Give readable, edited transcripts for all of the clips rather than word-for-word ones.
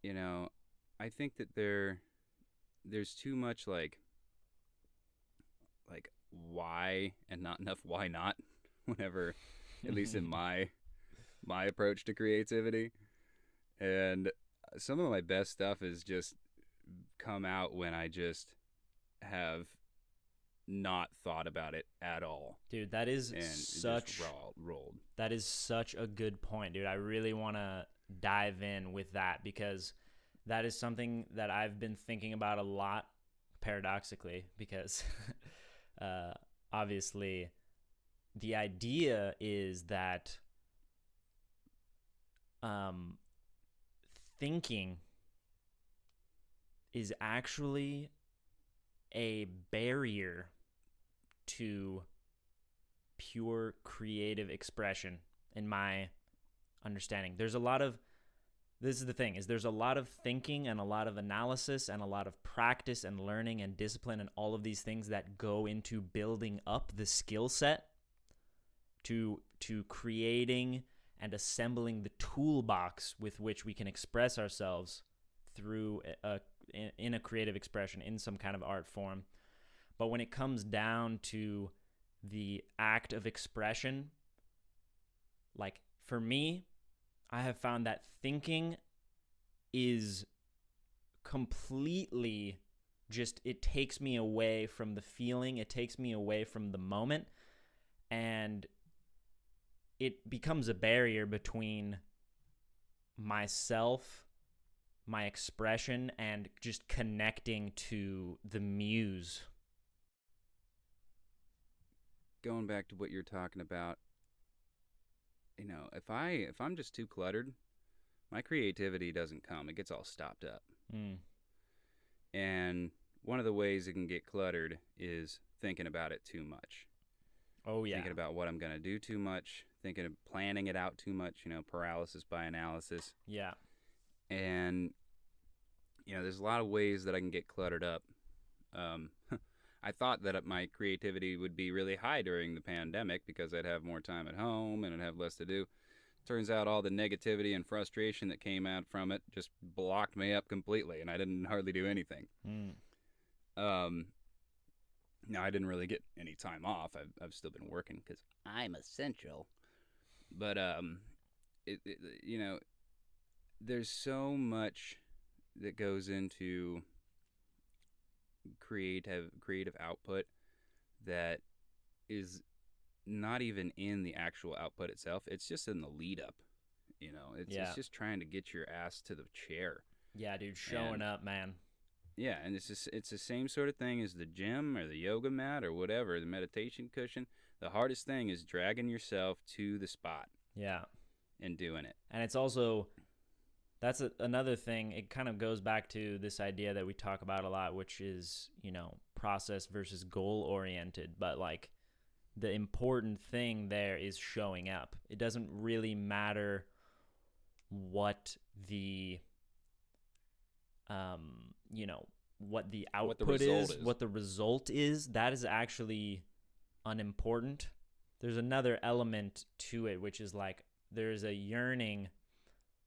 you know, I think that there's too much like why and not enough why not whenever, at least in my approach to creativity. And some of my best stuff is just come out when I just have not thought about it at all Dude, that is and just such raw rolled. that is such a good point, dude. I really want to dive in with that because that is something that I've been thinking about a lot, paradoxically, because uh, obviously the idea is that um, thinking is actually a barrier to pure creative expression, in my understanding. This is the thing, is there's a lot of thinking and a lot of analysis and a lot of practice and learning and discipline and all of these things that go into building up the skill set to creating and assembling the toolbox with which we can express ourselves through in a creative expression in some kind of art form. But when it comes down to the act of expression, like for me, I have found that thinking is completely just, it takes me away from the feeling, it takes me away from the moment, and it becomes a barrier between myself, my expression, and just connecting to the muse. Going back to what you're talking about, if I'm just too cluttered, my creativity doesn't come. It gets all stopped up. Mm. And one of the ways it can get cluttered is thinking about it too much. Oh, yeah. Thinking about what I'm going to do too much, thinking of planning it out too much, paralysis by analysis. Yeah. And there's a lot of ways that I can get cluttered up. Um, I thought that my creativity would be really high during the pandemic because I'd have more time at home and I'd have less to do. Turns out all the negativity and frustration that came out from it just blocked me up completely, and I didn't hardly do anything. Mm. Um, Now, I didn't really get any time off. I've still been working because I'm essential. But it, it you know, there's so much that goes into creative output that is not even in the actual output itself. It's just in the lead up. It's Yeah. just trying to get your ass to the chair. Yeah, dude, showing And up, man. yeah, and it's the same sort of thing as the gym or the yoga mat or whatever, the meditation cushion. The hardest thing is dragging yourself to the spot Yeah. and doing it. And it's also, another thing. It kind of goes back to this idea that we talk about a lot, which is, process versus goal oriented. But like the important thing there is showing up. It doesn't really matter what the what the What the output result is, is. what the result is. That is actually unimportant. There's another element to it, which is like there's a yearning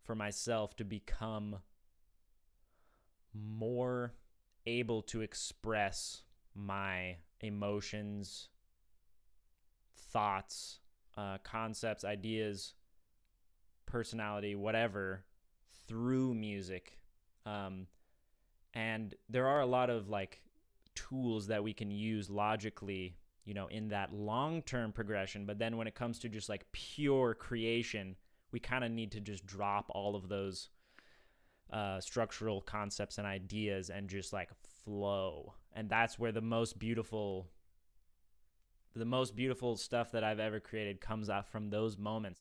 for myself to become more able to express my emotions, thoughts, concepts, ideas, personality, whatever, through music. Um, and there are a lot of like tools that we can use logically, in that long-term progression. But then when it comes to just like pure creation, we kind of need to just drop all of those structural concepts and ideas and just like flow. And that's where the most beautiful stuff that I've ever created comes out from those moments.